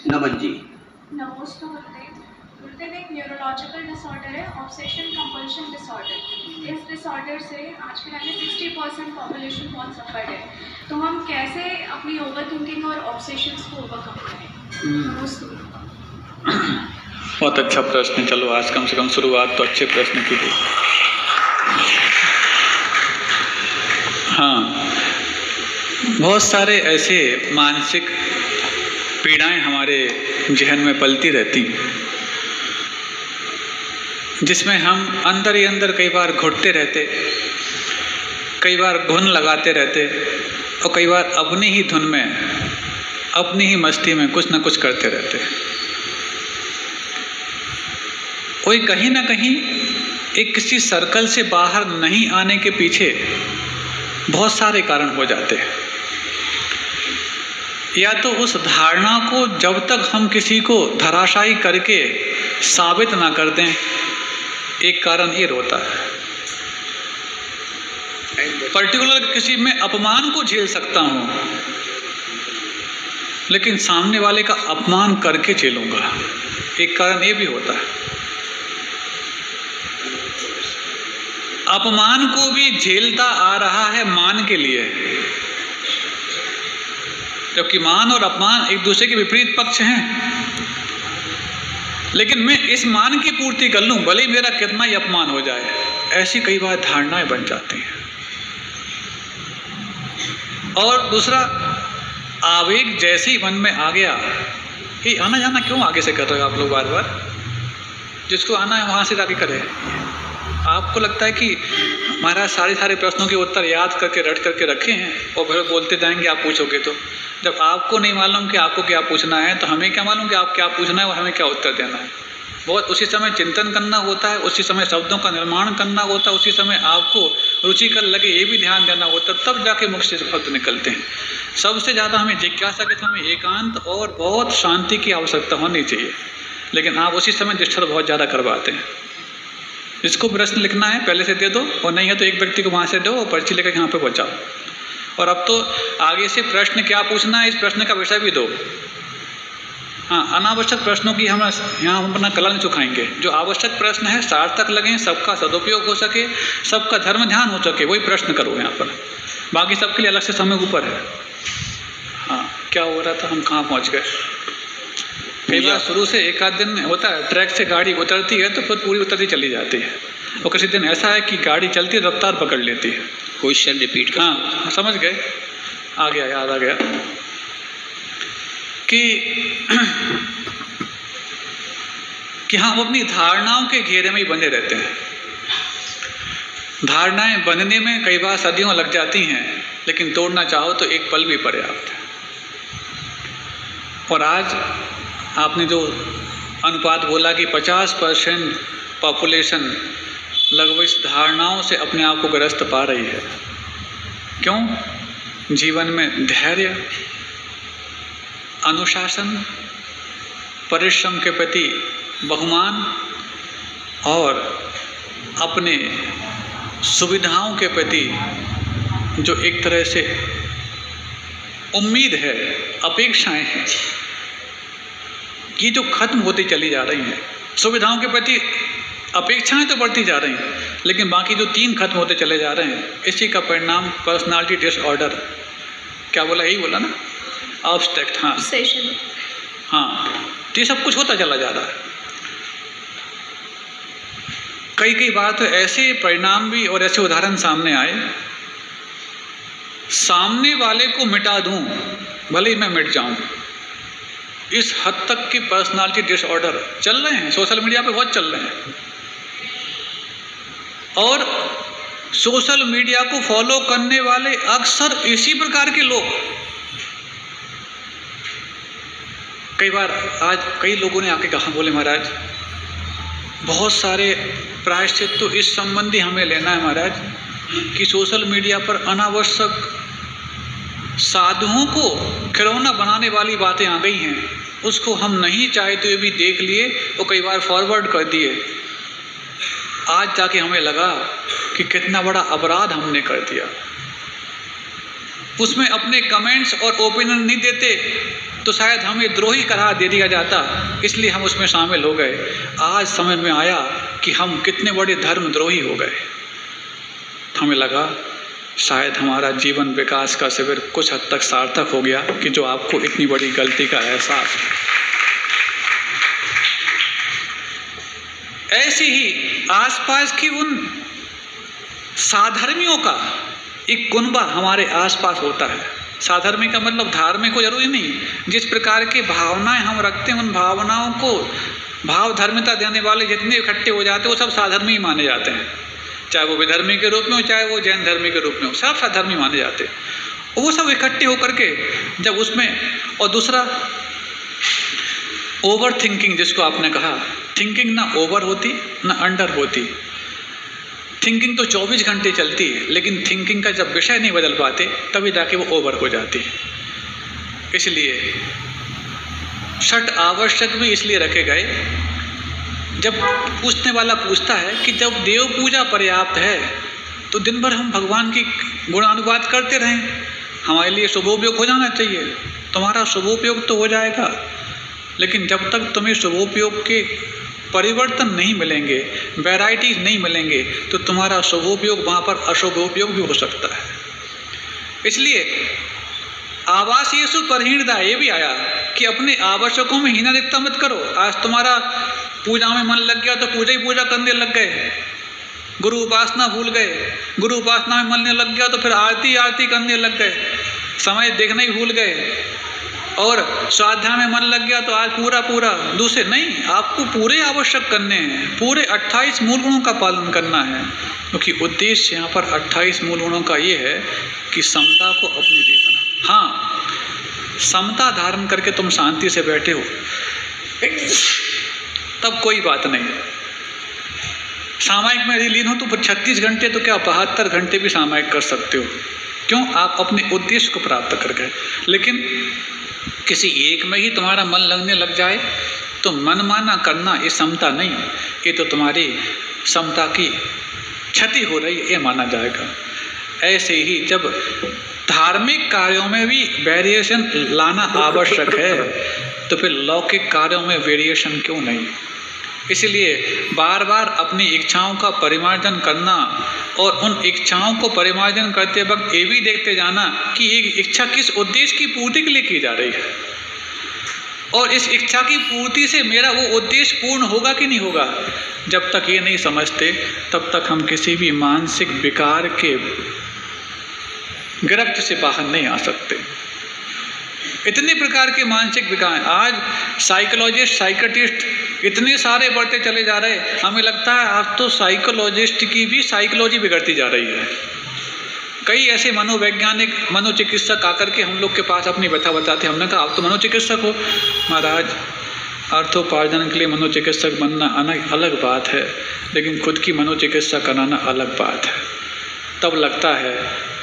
नमन जी। नमोस्तु गुरुदेव एक neurological disorder है, ऑब्सेशन कंपल्शन डिसऑर्डर। इस डिसऑर्डर से आज के टाइम में 60% पॉपुलेशन बहुत सफर्ड है। तो हम कैसे अपनी ओवर थिंकिंग और ऑब्सेशंस को ओवरकम करें? बहुत अच्छा प्रश्न। चलो आज कम से कम शुरुआत तो अच्छे प्रश्न की थी। हाँ, बहुत सारे ऐसे मानसिक पीड़ाएं हमारे जहन में पलती रहती, जिसमें हम अंदर ही अंदर कई बार घुटते रहते, कई बार धुन लगाते रहते और कई बार अपनी ही धुन में, अपनी ही मस्ती में कुछ ना कुछ करते रहते। कोई कहीं ना कहीं एक किसी सर्कल से बाहर नहीं आने के पीछे बहुत सारे कारण हो जाते हैं। या तो उस धारणा को जब तक हम किसी को धराशायी करके साबित ना कर दें, एक कारण ये होता है। पर्टिकुलर किसी में अपमान को झेल सकता हूं, लेकिन सामने वाले का अपमान करके झेलूंगा, एक कारण ये भी होता है। अपमान को भी झेलता आ रहा है मान के लिए, जबकि मान और अपमान एक दूसरे के विपरीत पक्ष हैं। लेकिन मैं इस मान की पूर्ति कर लूं, भले मेरा कितना ही अपमान हो जाए, ऐसी कई बार धारणाएं बन जाती हैं। और दूसरा, आवेग जैसे ही मन में आ गया, ये आना जाना क्यों आगे से कर रहे हो आप लोग बार बार? जिसको आना है वहां से जाके करें। आपको लगता है कि महाराज सारे प्रश्नों के उत्तर याद करके रट करके रखे हैं और फिर बोलते जाएंगे आप पूछोगे तो। जब आपको नहीं मालूम कि आपको क्या पूछना है, तो हमें क्या मालूम कि आप क्या पूछना है और हमें क्या उत्तर देना है। बहुत उसी समय चिंतन करना होता है, उसी समय शब्दों का निर्माण करना होता है, उसी समय आपको रुचिकर लगे ये भी ध्यान देना होता है, तब जाके मुख से शब्द निकलते हैं। सबसे ज़्यादा हमें जिज्ञासा के समय एकांत और बहुत शांति की आवश्यकता होनी चाहिए, लेकिन आप उसी समय डिस्टर्ब बहुत ज़्यादा करवाते हैं। जिसको प्रश्न लिखना है पहले से दे दो, और नहीं है तो एक व्यक्ति को वहाँ से दो और पर्ची लेकर यहाँ पे पहुँचाओ। और अब तो आगे से प्रश्न क्या पूछना है, इस प्रश्न का विषय भी दो। हाँ, अनावश्यक प्रश्नों की हम यहाँ हम अपना कला नहीं चुकाएंगे। जो आवश्यक प्रश्न है सार्थक लगें, सबका सदुपयोग हो सके, सबका धर्म ध्यान हो सके, वही प्रश्न करो यहाँ पर। बाकी सबके लिए अलग से समय ऊपर है। हाँ, क्या हो रहा था, हम कहाँ पहुँच गए? कई बार शुरू से एक आध दिन होता है, ट्रैक से गाड़ी उतरती है तो फिर पूरी उतरती चली जाती है, और किसी दिन ऐसा है कि गाड़ी चलती रफ्तार पकड़ लेती है। क्वेश्चन रिपीट कर। हाँ, समझ गए, आ गया, याद आ गया कि हम अपनी धारणाओं के घेरे में ही बंधे रहते हैं। धारणाएं बंधने में कई बार सदियों लग जाती हैं, लेकिन तोड़ना चाहो तो एक पल भी पर्याप्त है। और आज आपने जो अनुपात बोला कि 50% पॉपुलेशन लगभग इस धारणाओं से अपने आप को ग्रस्त पा रही है। क्यों? जीवन में धैर्य, अनुशासन, परिश्रम के प्रति बहुमान और अपने सुविधाओं के प्रति जो एक तरह से उम्मीद है, अपेक्षाएं हैं, ये जो खत्म होती चली जा रही हैं। सुविधाओं के प्रति अपेक्षाएं तो बढ़ती जा रही हैं, लेकिन बाकी जो 3 खत्म होते चले जा रहे हैं। इसी का परिणाम पर्सनालिटी डिसऑर्डर। क्या बोला? यही बोला ना, ऑब्स्ट्रक्ट। हाँ हाँ, तो ये सब कुछ होता चला जा रहा है। कई बार तो ऐसे परिणाम भी और ऐसे उदाहरण सामने आए, सामने वाले को मिटा दूं भले ही मैं मिट जाऊं, इस हद तक की पर्सनालिटी डिसऑर्डर चल रहे हैं। सोशल मीडिया पे बहुत चल रहे हैं, और सोशल मीडिया को फॉलो करने वाले अक्सर इसी प्रकार के लोग। कई बार आज कई लोगों ने आके कहा, बोले महाराज बहुत सारे प्रायश्चित तो इस संबंधी हमें लेना है महाराज कि सोशल मीडिया पर अनावश्यक साधुओं को खिलौना बनाने वाली बातें आ गई हैं, उसको हम नहीं चाहते हुए भी देख लिए और कई बार फॉरवर्ड कर दिए। आज जाके हमें लगा कि कितना बड़ा अपराध हमने कर दिया। उसमें अपने कमेंट्स और ओपिनियन नहीं देते, तो शायद हमें द्रोही करार दे दिया जाता, इसलिए हम उसमें शामिल हो गए। आज समझ में आया कि हम कितने बड़े धर्मद्रोही हो गए। हमें लगा शायद हमारा जीवन विकास का शिविर कुछ हद तक सार्थक हो गया कि जो आपको इतनी बड़ी गलती का एहसास। ऐसी ही आसपास की उन साधर्मियों का एक कुनबा हमारे आसपास होता है। साधर्मी का मतलब धार्मिक को जरूरी नहीं, जिस प्रकार की भावनाएं हम रखते हैं उन भावनाओं को भाव धर्मिता देने वाले जितने इकट्ठे हो जाते हैं वो सब साधर्मी माने जाते हैं, चाहे वो विधर्मी के रूप में हो चाहे वो जैन धर्मी के रूप में हो, सब साधर्मी माने जाते हैं। और वो सब इकट्ठे होकर के जब उसमें, और दूसरा ओवर थिंकिंग, जिसको आपने कहा, थिंकिंग ना ओवर होती ना अंडर होती। थिंकिंग तो 24 घंटे चलती है, लेकिन थिंकिंग का जब विषय नहीं बदल पाते तभी जाके वो ओवर हो जाती है। इसलिए षट आवश्यक भी इसलिए रखे गए। जब पूछने वाला पूछता है कि जब देव पूजा पर्याप्त है तो दिन भर हम भगवान की गुणानुवाद करते रहें, हमारे लिए शुभोपयोग हो जाना चाहिए। तुम्हारा शुभोपयोग तो हो जाएगा, लेकिन जब तक तुम्हें शुभोपयोग के परिवर्तन नहीं मिलेंगे, वैरायटीज नहीं मिलेंगे, तो तुम्हारा शुभोपयोग वहाँ पर अशुभोपयोग भी हो सकता है। इसलिए आवासीयसु परहीणदा ये भी आया कि अपने आवश्यकों में हीनाधिकता मत करो। आज तुम्हारा पूजा में मन लग गया तो पूजा ही पूजा करने लग गए, गुरु उपासना भूल गए, गुरु उपासना में मन लग गया तो फिर आरती करने लग गए, समय देखना ही भूल गए, और स्वाध्याय में मन लग गया तो आज पूरा दूसरे नहीं। आपको पूरे आवश्यक करने हैं, पूरे 28 मूल गुणों का पालन करना है, क्योंकि उद्देश्य यहाँ पर 28 मूल गुणों का ये है कि समता को अपने लिए बना। हाँ, समता धारण करके तुम शांति से बैठे हो तब कोई बात नहीं। सामायिक में यदि लीन हो तो फिर 36 घंटे तो क्या 72 घंटे भी सामायिक कर सकते हो। क्यों? आप अपने उद्देश्य को प्राप्त कर गए। लेकिन किसी एक में ही तुम्हारा मन लगने लग जाए तो मनमाना करना ये समता नहीं, ये तो तुम्हारी समता की क्षति हो रही है, ये माना जाएगा। ऐसे ही जब धार्मिक कार्यों में भी वेरिएशन लाना आवश्यक है तो फिर लौकिक कार्यों में वेरिएशन क्यों नहीं। इसलिए बार बार अपनी इच्छाओं का परिमार्जन करना और उन इच्छाओं को परिमार्जन करते वक्त ये भी देखते जाना कि ये इच्छा किस उद्देश्य की पूर्ति के लिए की जा रही है, और इस इच्छा की पूर्ति से मेरा वो उद्देश्य पूर्ण होगा कि नहीं होगा। जब तक ये नहीं समझते तब तक हम किसी भी मानसिक विकार के गिरफ्त से बाहर नहीं आ सकते। इतने प्रकार के मानसिक विकार, आज साइकोलॉजिस्ट साइकेट्रिस्ट इतने सारे बढ़ते चले जा रहे, हमें लगता है आज तो साइकोलॉजिस्ट की भी साइकोलॉजी बिगड़ती जा रही है। कई ऐसे मनोवैज्ञानिक मनोचिकित्सक आकर के हम लोग के पास अपनी व्यथा बताते हैं। हमने कहा आप तो मनोचिकित्सक हो। महाराज, अर्थोपार्जन के लिए मनोचिकित्सक बनना अलग बात है, लेकिन खुद की मनोचिकित्सा कराना अलग बात है। तब लगता है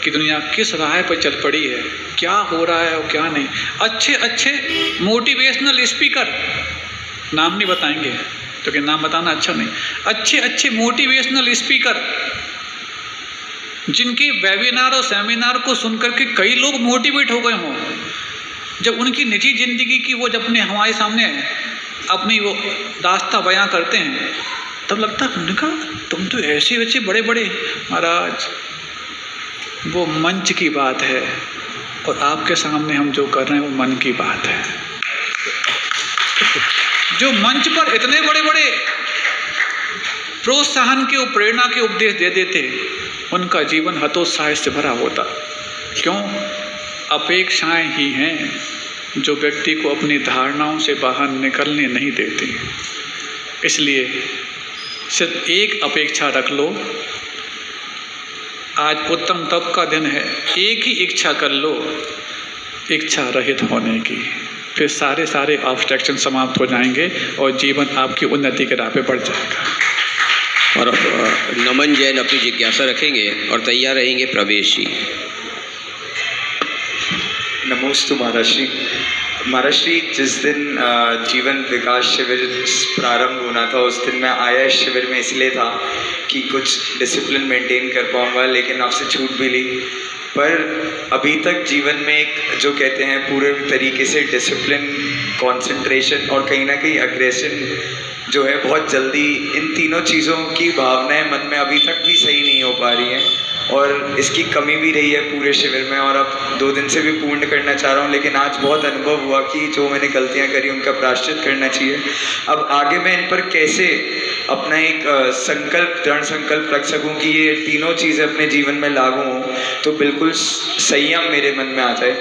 कि दुनिया किस राह पर चल पड़ी है, क्या हो रहा है और क्या नहीं। अच्छे मोटिवेशनल स्पीकर, नाम नहीं बताएंगे क्योंकि नाम बताना अच्छा नहीं, अच्छे मोटिवेशनल स्पीकर जिनके वेबिनार और सेमिनार को सुनकर के कई लोग मोटिवेट हो गए हों, जब उनकी निजी जिंदगी की वो जब हमारे सामने अपनी वो दास्तां बयां करते हैं तब लगता है उनका तुम तो ऐसे बड़े महाराज, वो मंच की बात है और आपके सामने हम जो कर रहे हैं वो मन की बात है। जो मंच पर इतने बड़े प्रोत्साहन के प्रेरणा के उपदेश दे देते, उनका जीवन हतोत्साह से भरा होता। क्यों? अपेक्षाएं ही हैं जो व्यक्ति को अपनी धारणाओं से बाहर निकलने नहीं देती। इसलिए सिर्फ एक अपेक्षा रख लो। आज उत्तम तप का दिन है, एक ही इच्छा कर लो, इच्छा रहित होने की। फिर सारे ऑब्स्ट्रक्शन समाप्त हो जाएंगे और जीवन आपकी उन्नति के राह पे बढ़ जाएगा। और नमन जैन अपनी जिज्ञासा रखेंगे और तैयार रहेंगे प्रवेश जी। नमोस्तु महाराष्ट्री। महाराष्ट्री, जिस दिन जीवन विकास शिविर प्रारंभ होना था उस दिन मैं आया इस शिविर में इसलिए था कि कुछ डिसिप्लिन मेंटेन कर पाऊँगा, लेकिन आपसे छूट भी ली पर अभी तक जीवन में एक जो कहते हैं पूरे तरीके से डिसिप्लिन, कंसंट्रेशन और कहीं ना कहीं अग्रेशन जो है बहुत जल्दी, इन तीनों चीज़ों की भावनाएं मन में अभी तक भी सही नहीं हो पा रही हैं और इसकी कमी भी रही है पूरे शिविर में। और अब 2 दिन से भी पूर्ण करना चाह रहा हूँ, लेकिन आज बहुत अनुभव हुआ कि जो मैंने गलतियाँ करी उनका प्रायश्चित करना चाहिए। अब आगे मैं इन पर कैसे अपना एक संकल्प, दृढ़ संकल्प रख सकूं कि ये तीनों चीज़ें अपने जीवन में लागू हों, तो बिल्कुल संयम मेरे मन में आ जाए।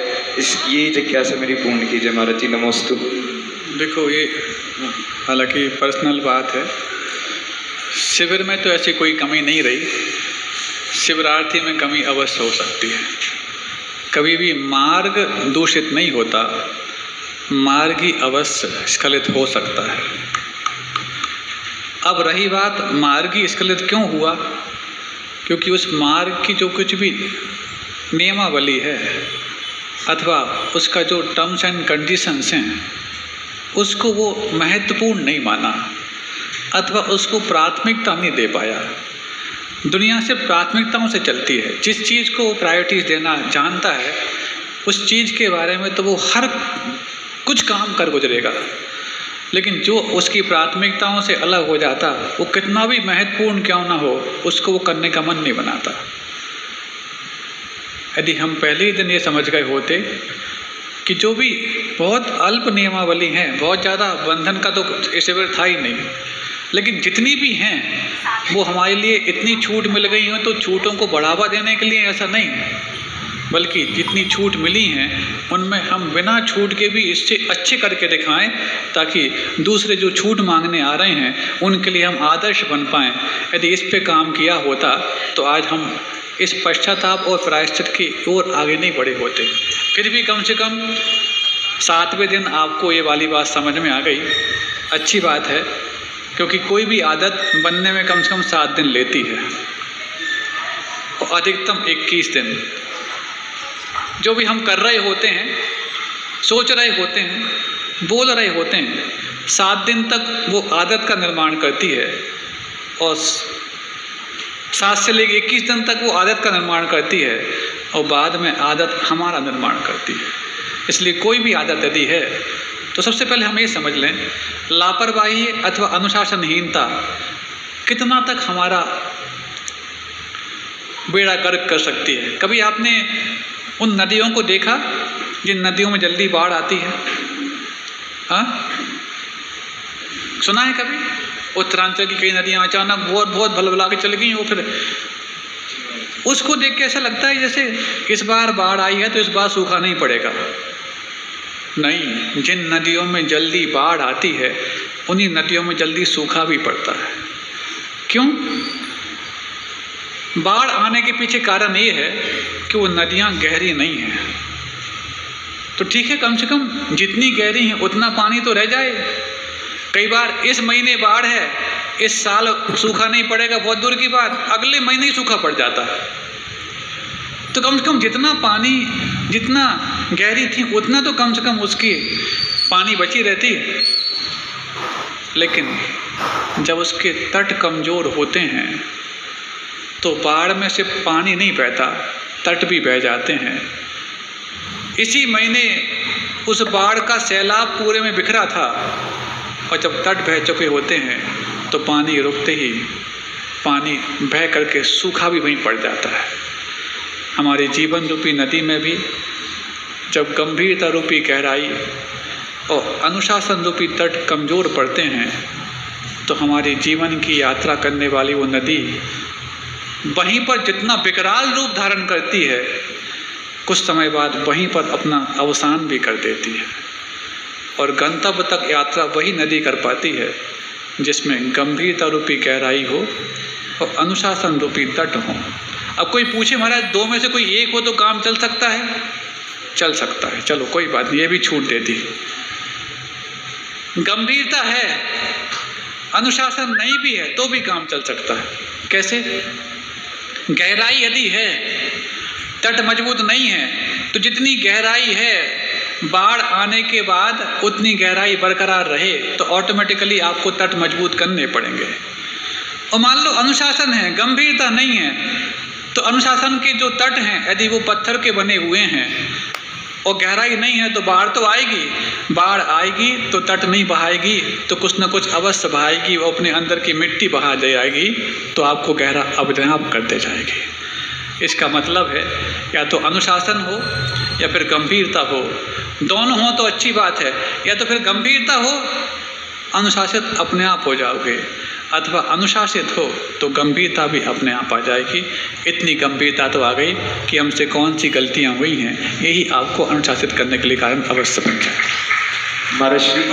ये जिज्ञासा मेरी पूर्ण कीजिए महाराज जी। नमोस्तु। देखो, ये हालांकि पर्सनल बात है। शिविर में तो ऐसी कोई कमी नहीं रही, शिविरार्थी में कमी अवश्य हो सकती है। कभी भी मार्ग दूषित नहीं होता, मार्ग ही अवश्य स्खलित हो सकता है। अब रही बात मार्ग ही स्खलित क्यों हुआ, क्योंकि उस मार्ग की जो कुछ भी नियमावली है अथवा उसका जो टर्म्स एंड कंडीशंस हैं उसको वो महत्वपूर्ण नहीं माना अथवा उसको प्राथमिकता नहीं दे पाया। दुनिया से प्राथमिकताओं से चलती है। जिस चीज़ को वो प्रायोरिटीज़ देना जानता है उस चीज़ के बारे में तो वो हर कुछ काम कर गुजरेगा, लेकिन जो उसकी प्राथमिकताओं से अलग हो जाता, वो कितना भी महत्वपूर्ण क्यों ना हो, उसको वो करने का मन नहीं बनाता। यदि हम पहले ही दिन ये समझ गए होते कि जो भी बहुत अल्प नियमावली हैं, बहुत ज़्यादा बंधन का तो शिविर था ही नहीं, लेकिन जितनी भी हैं वो हमारे लिए इतनी छूट मिल गई हो, तो छूटों को बढ़ावा देने के लिए ऐसा नहीं, बल्कि जितनी छूट मिली हैं उनमें हम बिना छूट के भी इससे अच्छे करके दिखाएं, ताकि दूसरे जो छूट मांगने आ रहे हैं उनके लिए हम आदर्श बन पाएँ। यदि इस पे काम किया होता तो आज हम इस पश्चाताप और प्रायश्चित की ओर आगे नहीं बढ़े होते। फिर भी कम से कम 7वें दिन आपको ये वाली बात समझ में आ गई, अच्छी बात है, क्योंकि कोई भी आदत बनने में कम से कम 7 दिन लेती है और अधिकतम 21 दिन। जो भी हम कर रहे होते हैं, सोच रहे होते हैं, बोल रहे होते हैं, 7 दिन तक वो आदत का निर्माण करती है और 7 से लेकर 21 दिन तक वो आदत का निर्माण करती है और बाद में आदत हमारा निर्माण करती है। इसलिए कोई भी आदत यदि है तो सबसे पहले हम ये समझ लें, लापरवाही अथवा अनुशासनहीनता कितना तक हमारा बेड़ा गर्क कर सकती है। कभी आपने उन नदियों को देखा जिन नदियों में जल्दी बाढ़ आती है? हाँ, सुना है कभी? उत्तरांचल की कई नदियाँ अचानक बहुत भलभला के चल गई, वो फिर उसको देख के ऐसा लगता है जैसे इस बार बाढ़ आई है तो इस बार सूखा नहीं पड़ेगा। नहीं, जिन नदियों में जल्दी बाढ़ आती है उन्हीं नदियों में जल्दी सूखा भी पड़ता है। क्यों? बाढ़ आने के पीछे कारण ये है कि वो नदियाँ गहरी नहीं हैं। तो ठीक है, कम से कम जितनी गहरी हैं उतना पानी तो रह जाए। कई बार इस महीने बाढ़ है, इस साल सूखा नहीं पड़ेगा, बहुत दूर की बात, अगले महीने ही सूखा पड़ जाता। तो कम से कम जितना पानी, जितना गहरी थी उतना तो कम से कम उसकी पानी बची रहती। लेकिन जब उसके तट कमज़ोर होते हैं तो बाढ़ में से पानी नहीं बहता, तट भी बह जाते हैं। इसी महीने उस बाढ़ का सैलाब पूरे में बिखरा था और जब तट बह चुके होते हैं तो पानी रुकते ही पानी बह करके सूखा भी वहीं पड़ जाता है। हमारे जीवन रूपी नदी में भी जब गंभीरता रूपी गहराई और अनुशासन रूपी तट कमज़ोर पड़ते हैं तो हमारी जीवन की यात्रा करने वाली वो नदी वहीं पर जितना विकराल रूप धारण करती है, कुछ समय बाद वहीं पर अपना अवसान भी कर देती है और गंतव्य तक यात्रा वही नदी कर पाती है जिसमें गंभीरता रूपी गहराई हो और अनुशासन रूपी तट हो। अब कोई पूछे महाराज 2 में से कोई एक हो तो काम चल सकता है? चल सकता है, चलो कोई बात नहीं, ये भी छूट दे दी। गंभीरता है, अनुशासन नहीं भी है तो भी काम चल सकता है। कैसे? गहराई यदि है, तट मजबूत नहीं है, तो जितनी गहराई है बाढ़ आने के बाद उतनी गहराई बरकरार रहे तो ऑटोमेटिकली आपको तट मजबूत करने पड़ेंगे। और मान लो अनुशासन है, गंभीरता नहीं है, तो अनुशासन के जो तट हैं यदि वो पत्थर के बने हुए हैं और गहराई नहीं है तो बाढ़ तो आएगी, बाढ़ आएगी तो तट नहीं बहाएगी, तो कुछ ना कुछ अवश्य बहाएगी, वो अपने अंदर की मिट्टी बहा दे आएगी, तो आपको गहरा अवधान करते जाएगी। इसका मतलब है या तो अनुशासन हो या फिर गंभीरता हो, दोनों हो तो अच्छी बात है, या तो फिर गंभीरता हो अनुशासित अपने आप हो जाओगे, अथवा अनुशासित हो तो गंभीरता भी अपने आप आ जाएगी। इतनी गंभीरता तो आ गई कि हमसे कौन सी गलतियां हुई हैं यही आपको अनुशासित करने के लिए कारण अवश्य बन जाए। महर्षि